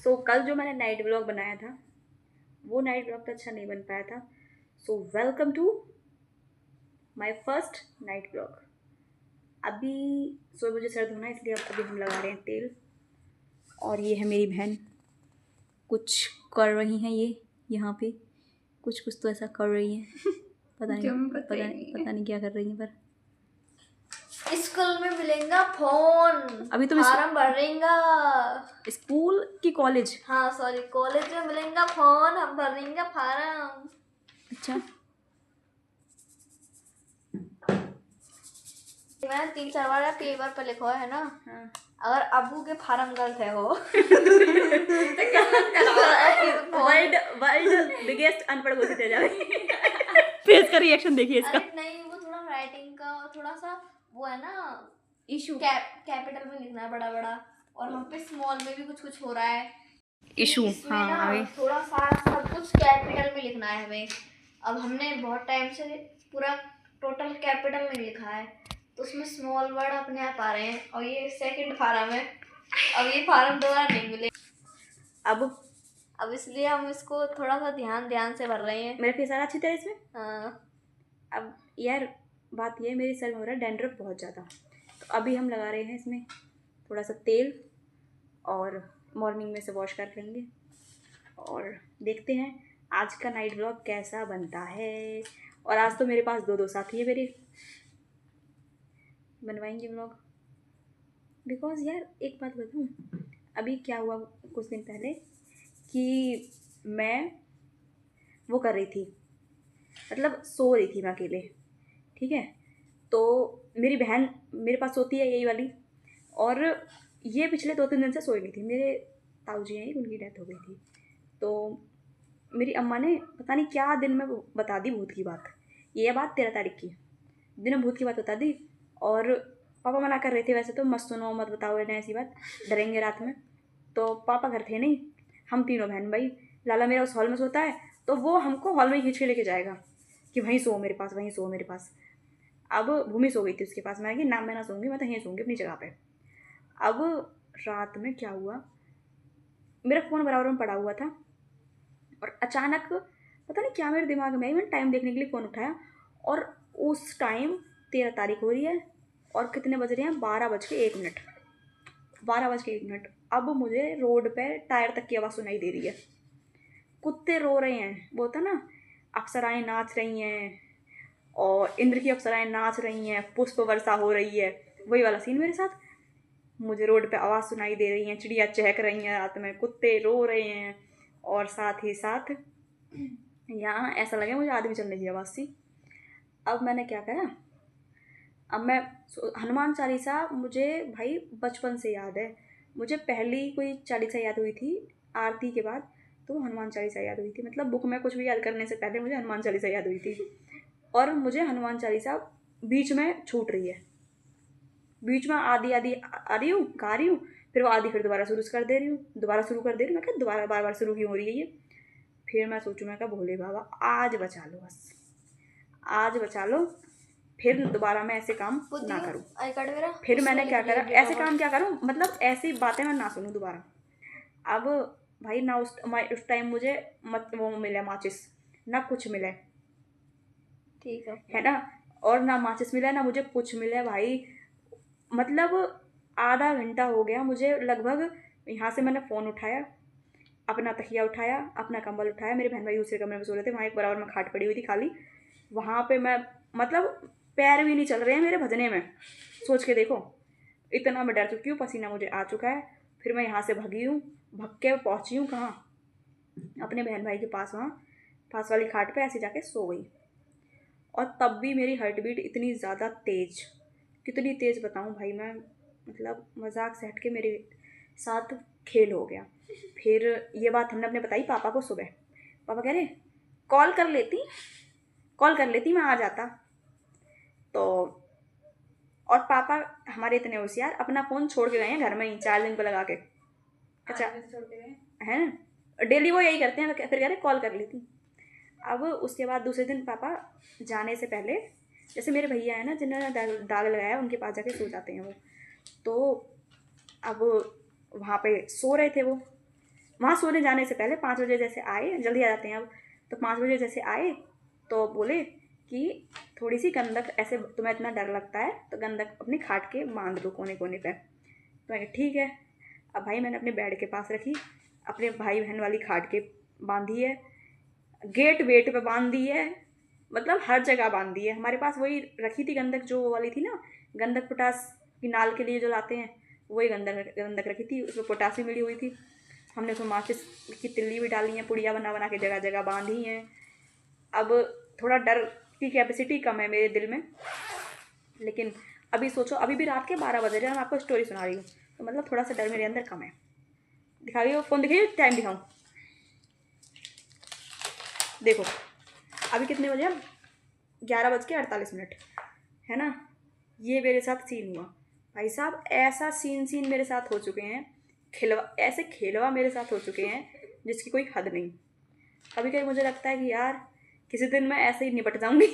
कल जो मैंने नाइट व्लॉग बनाया था वो नाइट व्लॉग तो अच्छा नहीं बन पाया था। Welcome to my first night vlog. अभी मुझे सर्द होना है, इसलिए अब अभी हम लगा रहे हैं तेल। और ये है मेरी बहन, कुछ कर रही हैं ये यहाँ पे, कुछ तो ऐसा कर रही हैं। पता नहीं क्या कर रही हैं। पर स्कूल में मिलेगा फोन, अभी तुम फार्म भरेंगा। स्कूल की कॉलेज? हाँ सॉरी, कॉलेज में मिलेगा फोन, हम भरेंगे फार्म। अच्छा, मैंने 3-4 बार पेपर पे लिखा है ना। हाँ। अगर अबू के फार्म गलत है हो वर्ल्ड बिगेस्ट अनपढ़ घोषित हो जाए। फेस का रिएक्शन देखिए इसका। अरे नहीं, वो थोड़ा राइटिंग का थोड़ा सा वो है ना इशू। कैपिटल में लिखना है बड़ा बड़ा, और वहाँ पे स्मॉल में भी कुछ हो रहा है इशू। हाँ ना, थोड़ा सा सब कुछ कैपिटल में लिखना है हमें। अब हमने बहुत टाइम से पूरा टोटल कैपिटल में लिखा है, तो उसमें स्मॉल वर्ड अपने आप आ रहे हैं, और ये सेकंड फार्म है। अब ये फार्म दोबारा नहीं मिले अब इसलिए हम इसको थोड़ा सा ध्यान से भर रहे हैं। मेरा फेस आ रहा अच्छी तरह इसमें। हाँ। अब यार बात ये है, मेरे सर में हो रहा है डैंड्रफ बहुत ज़्यादा, तो अभी हम लगा रहे हैं इसमें थोड़ा सा तेल, और मॉर्निंग में से वॉश कर लेंगे। और देखते हैं आज का नाइट व्लॉग कैसा बनता है। और आज तो मेरे पास दो साथी है मेरे, बनवाएंगे व्लॉग। बिकॉज यार एक बात बताऊँ, अभी क्या हुआ कुछ दिन पहले कि मैं वो कर रही थी, मतलब सो रही थी मैं अकेले, ठीक है। तो मेरी बहन मेरे पास सोती है यही वाली, और ये पिछले 2-3 दिन से सोई नहीं थी। मेरे ताऊ जी हैं, उनकी डेथ हो गई थी, तो मेरी अम्मा ने पता नहीं क्या दिन में बता दी भूत की बात। ये बात 13 तारीख की दिन में भूत की बात बता दी। और पापा मना कर रहे थे, वैसे तो मत सुनो मत बताओ इन्हें ऐसी बात, डरेंगे रात में। तो पापा घर थे नहीं, हम तीनों बहन भाई, लाला मेरा उस हॉल में सोता है, तो वो हमको हॉल में खींच के लेके जाएगा कि वहीं सो मेरे पास, वहीं सो मेरे पास। अब भूमि सो गई थी उसके पास, मैं कि ना मैं ना सोऊंगी, मैं तो यहीं सोऊंगी अपनी जगह पे। अब रात में क्या हुआ, मेरा फ़ोन बराबर में पड़ा हुआ था, और अचानक पता नहीं क्या मेरे दिमाग में आई, मैंने टाइम देखने के लिए फ़ोन उठाया, और उस टाइम 13 तारीख हो रही है, और कितने बज रहे हैं, 12:01। 12:01। अब मुझे रोड पे टायर तक की आवाज़ सुनाई दे रही है, कुत्ते रो रहे हैं, वो होता ना अप्सराएं नाच रही हैं, और इंद्र की अप्सराएं नाच रही हैं, पुष्प वर्षा हो रही है, वही वाला सीन मेरे साथ। मुझे रोड पे आवाज़ सुनाई दे रही हैं, चिड़िया चहक रही हैं रात में, कुत्ते रो रहे हैं, और साथ ही साथ यहाँ ऐसा लगे मुझे आदमी चलने की आवाज़ सी। अब मैंने क्या करा, अब मैं हनुमान चालीसा मुझे भाई बचपन से याद है। मुझे पहली कोई चालीसा याद हुई थी आरती के बाद, तो हनुमान चालीसा याद हुई थी। मतलब बुक में कुछ भी याद करने से पहले मुझे हनुमान चालीसा याद हुई थी, और मुझे हनुमान चालीसा बीच में छूट रही है, बीच में आधी आधी आ रही हूँ, गा रही हूँ, फिर वो आधी फिर दोबारा शुरू कर दे रही हूँ, मैं क्या दोबारा बार बार शुरू क्यों हो रही है ये। फिर मैं सोचूँ, मैं क्या भोले बाबा आज बचा लो, बस आज बचा लो, फिर दोबारा मैं ऐसे काम ना करूँ। फिर मैंने क्या करा, ऐसे काम क्या करूँ, मतलब ऐसी बातें मैं ना सुनूँ दोबारा। अब भाई ना उस टाइम मुझे मत वो मिला माचिस, ना कुछ मिला, ठीक है ना, और ना माचिस मिला ना मुझे कुछ मिला भाई। मतलब आधा घंटा हो गया मुझे लगभग। यहाँ से मैंने फ़ोन उठाया, अपना तकिया उठाया, अपना कंबल उठाया, मेरे बहन भाई दूसरे कमरे में सो रहे थे, वहाँ एक बराबर में खाट पड़ी हुई थी खाली, वहाँ पे मैं मतलब पैर भी नहीं चल रहे हैं मेरे भजने में, सोच के देखो इतना मैं डर चुकी हूँ, पसीना मुझे आ चुका है। फिर मैं यहाँ से भगी हूँ, भग के पहुँची हूँ कहाँ, अपने बहन भाई के पास, वहाँ पास वाली खाट पे ऐसे जाके सो गई। और तब भी मेरी हार्ट बीट इतनी ज़्यादा तेज़, कितनी तेज़ बताऊँ भाई मैं, मतलब मजाक से हट के मेरे साथ खेल हो गया। फिर ये बात हमने अपने बताई पापा को सुबह, पापा कह रहे कॉल कर लेती मैं आ जाता। तो और पापा हमारे इतने होशियार, अपना फ़ोन छोड़ के गए हैं घर में ही चार्जिंग पे लगा के। अच्छा है ना, डेली वो यही करते हैं, फिर कह रहे कॉल कर लेती। अब उसके बाद दूसरे दिन पापा जाने से पहले, जैसे मेरे भैया है ना जिन्होंने दाग लगाया, उनके पास जाके सो जाते हैं वो, तो अब वहाँ पे सो रहे थे वो, वहाँ सोने जाने से पहले 5 बजे जैसे आए, जल्दी आ जाते हैं अब, तो 5 बजे जैसे आए तो बोले कि थोड़ी सी गंदक, ऐसे तुम्हें इतना डर लगता है तो गंदक अपनी खाट के बांध दो कोने कोने पे। तो मैं ठीक है। अब भाई मैंने अपने बेड के पास रखी, अपने भाई बहन वाली खाट के बांधी है, गेट वेट पे बांध दी है, मतलब हर जगह बांध दी है। हमारे पास वही रखी थी गंदक, जो वाली थी ना, गंदक पोटास की नाल के लिए जो लाते हैं, वही गंदक रखी थी, उसमें पोटास भी मिली हुई थी। हमने उसमें माचिस की तिल्ली भी डाली है, पुड़िया बना बना के जगह जगह बांधी हैं। अब थोड़ा डर की कैपेसिटी कम है मेरे दिल में, लेकिन अभी सोचो, अभी भी रात के 12 बजे रहे, मैं आपको स्टोरी सुना रही हूँ, तो मतलब थोड़ा सा डर मेरे अंदर कम है। दिखाइए फ़ोन, दिखाइए टाइम दिखाऊँ, देखो अभी कितने बजे हैं, 11:48 है ना। ये मेरे साथ सीन हुआ भाई साहब, ऐसा सीन मेरे साथ हो चुके हैं, ऐसे खेलवा मेरे साथ हो चुके हैं जिसकी कोई हद नहीं। कभी कभी मुझे लगता है कि यार किसी दिन मैं ऐसे ही निपट जाऊंगी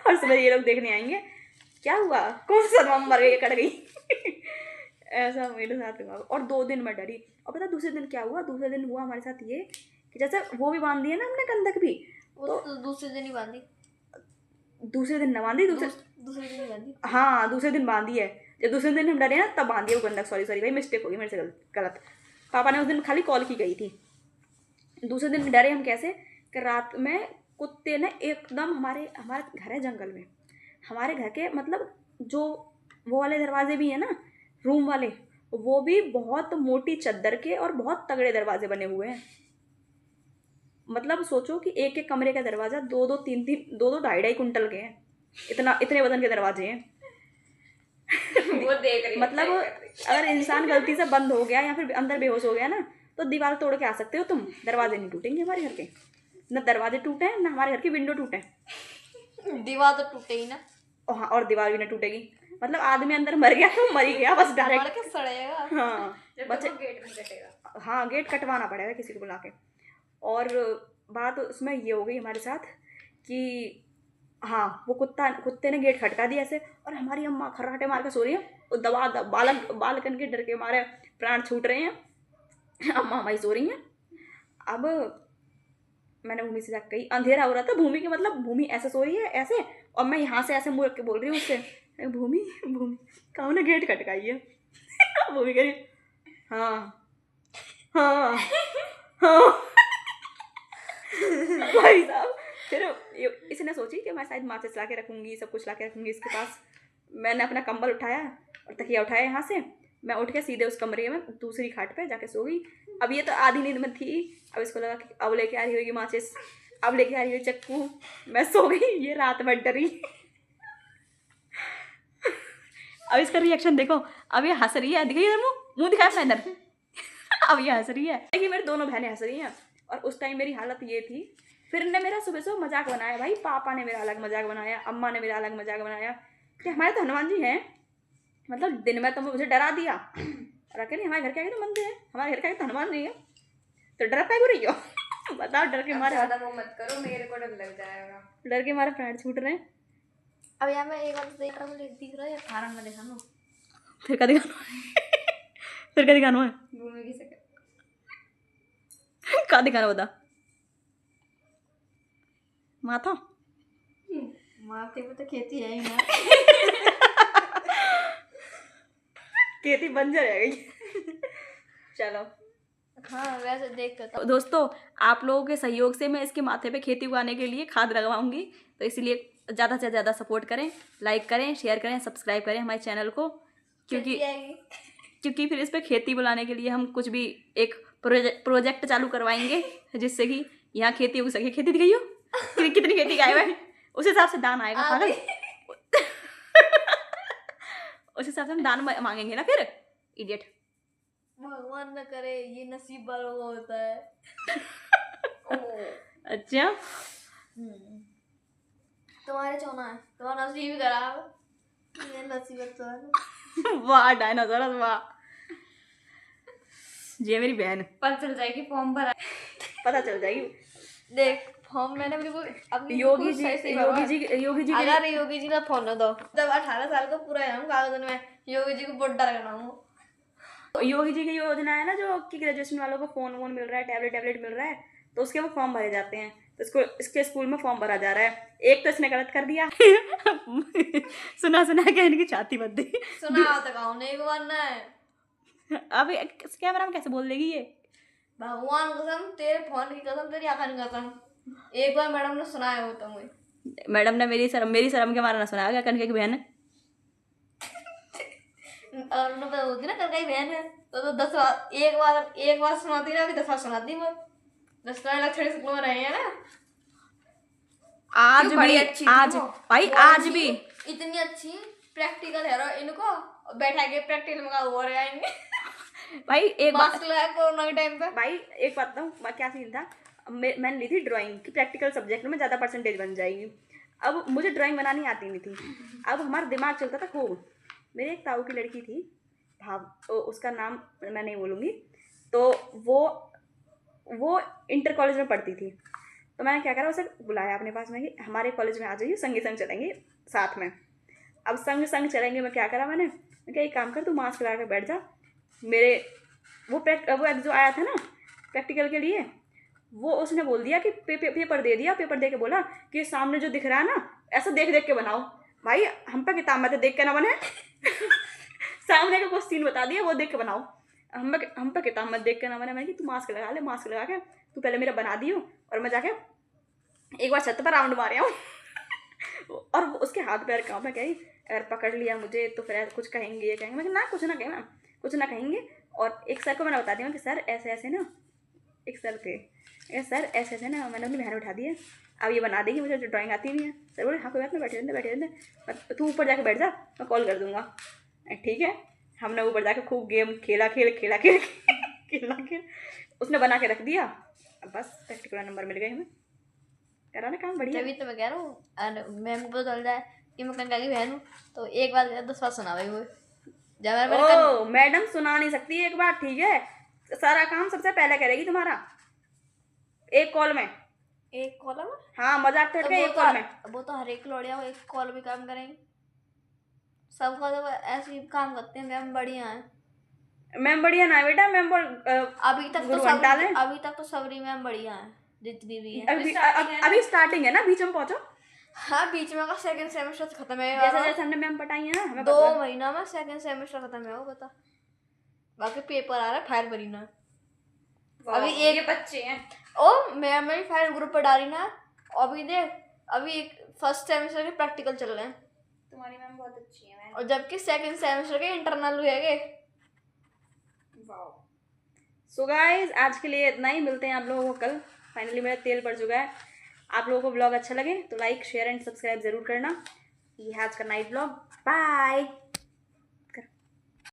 और सुबह ये लोग देखने आएंगे क्या हुआ, कौन सा बम मर गई, कट गई ऐसा मेरे साथ हुआ। और 2 दिन मैं डरी। और पता दूसरे दिन क्या हुआ, दूसरे दिन हुआ हमारे साथ ये कि जैसे वो भी बांध दिए ना हमने गंदक भी, तो दूसरे दिन ही बांधी, दूसरे दिन न बांधी, दूसरे दिन ही बांधी। हाँ दूसरे दिन बांधी है, जब दूसरे दिन हम डरे ना तब बांधी है वो गंदक। सॉरी भाई, मिस्टेक होगी मेरे से, गलत। पापा ने उस दिन खाली कॉल की गई थी। दूसरे दिन डरे हम कैसे कि रात में कुत्ते ने एकदम, हमारा घर है जंगल में, हमारे घर के मतलब जो वो वाले दरवाजे भी हैं ना, रूम वाले, वो भी बहुत मोटी चद्दर के और बहुत तगड़े दरवाजे बने हुए हैं। मतलब सोचो कि एक एक कमरे का दरवाजा 2-2, 3-3, 2-2, 2.5 कुंटल के हैं, इतने वजन के दरवाजे हैं वो देख रही मतलब अगर इंसान गलती से बंद हो गया या फिर अंदर बेहोश हो गया ना, तो दीवार तोड़ के आ सकते हो तुम, दरवाजे नहीं टूटेंगे हमारे घर के। ना दरवाजे टूटे हैं, ना हमारे घर की विंडो टूटे। दीवार तो टूटे ही ना। हाँ, और दीवार भी ना टूटेगी। मतलब आदमी अंदर मर गया तो मर ही गया बस, डायरेक्ट। के सड़ेगा। हाँ बच्चे, गेट नहीं कटेगा। हाँ गेट कटवाना पड़ेगा किसी को बुला के। और बात उसमें ये हो गई हमारे साथ कि हाँ वो कुत्ते ने गेट खटका दिया ऐसे, और हमारी अम्मा खर्राटे मार के सो रही है, बालकन के डर के मारे प्राण छूट रहे हैं। अम्मा हमारी सो रही हैं। अब मैंने भूमि से जाकर कही, अंधेरा हो रहा था, भूमि के मतलब भूमि ऐसे सो रही है ऐसे, और मैं यहाँ से ऐसे मुड़ के बोल रही हूँ उससे, भूमि कहाँ ने गेट खटकाई है भूमि कह रही हाँ हाँ हाँ भाई साहब। फिर इसने सोची कि मैं शायद माचिस ला के रखूँगी, सब कुछ ला के रखूँगी इसके पास। मैंने अपना कंबल उठाया और तकिया उठाया, यहाँ से मैं उठ के सीधे उस कमरे में दूसरी खाट पे जाके सो गई। अब ये तो आधी नींद में थी, अब इसको लगा कि अब लेके आ रही होगी माचिस, अब लेके आ रही होगी चक्कू, मैं सो गई। ये रात भर डरी। अब इसका रिएक्शन देखो, अब ये हंस रही है, दिखाइए मुंह दिखाया अपना इधर अब ये हंस रही है। देखिए मेरी दोनों बहनें हंस रही हैं, और उस टाइम मेरी हालत ये थी। फिर इन्होंने मेरा सुबह से मजाक बनाया भाई, पापा ने मेरा अलग मजाक बनाया, अम्मा ने मेरा अलग मजाक बनाया कि हमारे तो हनुमान जी हैं, मतलब दिन में तो मुझे डरा दिया, और अकेले हमारे घर के आगे तो मंदिर है, हमारे घर के आगे तो हनुमान जी है, तो डर क्या रही हो बताओ। डर के मारे ज्यादा वो मत करो, मेरे को डर लग जाएगा। डर के मारे प्राण छूट रहे हैं। अब यहाँ मैं एक बार देख रहा हूँ, दिख रहा है फार्म में, देखा लो फिर क्या दिखाना है भूमि की शक्ल क्या दिखाना बता, माथा माथे पे तो खेती है ही ना खेती बंजर रह गई चलो हाँ वैसे देख कर तो दोस्तों, आप लोगों के सहयोग से मैं इसके माथे पे खेती उगाने के लिए खाद लगवाऊंगी, तो इसलिए ज़्यादा से ज़्यादा सपोर्ट करें, लाइक करें, शेयर करें, सब्सक्राइब करें हमारे चैनल को, क्योंकि फिर इस पर खेती बुलाने के लिए हम कुछ भी एक प्रोजेक्ट चालू करवाएंगे, जिससे कि यहाँ खेती उग सके। खेती दिखाइयो कितनी खेती गायब है, उस हिसाब से दान आएगा पागल उस हिसाब से हम दान मांगेंगे ना फिर, इडियट। भगवान न करे, ये नसीब वालों को होता है अच्छा तुम्हारे चोना है, तुम्हारा नसीब खराब, ये नसीब अच्छा है वाह डायनासोर वाह, ये मेरी बहन, पता चल जाएगी फॉर्म भरा, पता चल जाएगी। देख फॉर्म मैंने अपनी योगी जी अगर योगी जी का फोन दो, जब 18 साल का पूरा है हम कागज में योगी जी को बुड्ढा लगाऊंगा। योगी जी की योजना है ना, जो कि ग्रेजुएशन वालों को फोन वोन मिल रहा है, टैबलेट मिल रहा है, तो उसके वो फॉर्म भरे जाते हैं। तो इसके स्कूल में फॉर्म भरा जा रहा है। एक तो इसने गलत कर दिया। सुना के इनकी छाती बंद दी। सुना तो कहूँ नहीं बनना है। अब कैमरा में कैसे बोल देगी ये? भगवान कसम, तेरे फोन की कसम, तेरी आंखों की कसम, एक बार मैडम ने सुनाया हो तो मुझे। मैडम ने मेरी शर्म के मारा ना सुनाया क्या कनके की बहन? और उन्होंने पता होती ना कनका की बहन है तो 10 बार, एक बार सुनाती ना, अभी 10 बार सुनाती मैं। 10 बार लक्षण स्कूल में रहे हैं ना। आज क्यों, बड़ी भी अच्छी थी आज वो। भाई बहुत आज अच्छी, भी इतनी अच्छी प्रैक्टिकल है और इनको बैठा के प्रैक्टिकल में हो रहे आएंगे। भाई एक मास्क लगाया कोरोना के टाइम पे। भाई एक बात बताऊँ क्या सीन था। मैंने ली थी ड्राइंग की, प्रैक्टिकल सब्जेक्ट में ज़्यादा परसेंटेज बन जाएगी। अब मुझे ड्राइंग बनानी आती नहीं थी। अब हमारा दिमाग चलता था खूब। मेरे एक ताऊ की लड़की थी, उसका नाम मैं नहीं बोलूँगी। तो वो इंटर कॉलेज में पढ़ती थी। तो मैंने क्या करा, उसे बुलाया अपने पास में कि हमारे कॉलेज में आ जाइए, संग चलेंगे साथ में। अब संग चलेंगे में क्या करा मैंने कहा एक काम कर, तू मास्क लगा के बैठ जा। मेरे वो जो आया था ना प्रैक्टिकल के लिए, वो उसने बोल दिया कि पेपर दे दिया। पेपर दे के बोला कि सामने जो दिख रहा है ना, ऐसा देख के बनाओ। भाई हम पे किताब में तो देख के ना बने। सामने का कुछ सीन बता दिया, वो देख के बनाओ। हम पे किताब में देख के ना बने। मैं कि तू मास्क लगा ले, मास्क लगा के तू पहले मेरा बना दियो, और मैं जाके एक बार छत पर राउंड मारे आऊँ। और उसके हाथ पैर काँपे, कहीं अगर पकड़ लिया मुझे तो फिर कुछ कहेंगे, ये कहेंगे। मैं ना कुछ ना कहेंगे। और एक सर को मैंने बता दिया कि सर ऐसे ना, एक सर थे, सर ऐसे ना मैंने अपनी बहन उठा दी है, अब ये बना देगी, मुझे ड्राइंग आती नहीं है। सर बोले हाँ कोई बात नहीं, बैठे रहते, तू ऊपर जाके बैठ जा, मैं कॉल कर दूँगा। ठीक है, हमने ऊपर जाके खूब गेम खेला उसने बना के रख दिया। अब बस प्रैक्टिकल नंबर मिल गए हमें, करा ना काम बढ़िया। तभी तो मैं कह रहा हूँ, मैम को पता चल जाए कि मैं कनका की बहन हूँ तो एक बार 10 बार सुना भाई वो। ओ मैडम सुना नहीं सकती एक बार, ठीक है? सारा काम सबसे पहले करेगी तुम्हारा, एक कॉल में। हाँ मजाक तो तो एक कॉल में। वो तो हर एक लौड़िया वो एक कॉल भी काम करेंगे। सबका तो ऐसे ही काम करते हैं। मैम बढ़िया है। मैम बढ़िया ना बेटा, मैम अभी तक तो सबरी मैम बढ़िया है जितनी भी है। अभी स्टार्टिंग है ना, बीच में पहुंचो। हाँ बीच में का सेकंड सेमेस्टर खत्म है। जैसे हमने मैम पढ़ाई है ना, हमें 2 महीना में सेकंड सेमेस्टर खत्म है। वो बता, बाकी पेपर आ रहा है, फाइल भरी ना। अभी एक बच्चे हैं ओ, मैम मेरी फाइल ग्रुप पर डाली ना। अभी देख, अभी एक फर्स्ट सेमेस्टर के प्रैक्टिकल चल रहे हैं। तुम्हारी मैम बहुत अच्छी है। और जबकि सेकंड सेमेस्टर के इंटरनल हुए। सो गाइस आज के लिए इतना ही, मिलते हैं आप लोगों को कल। फाइनली मेरा तेल पड़ चुका है। आप लोगों को ब्लॉग अच्छा लगे तो लाइक शेयर एंड सब्सक्राइब जरूर करना। ये है आज का नाइट ब्लॉग। बाय।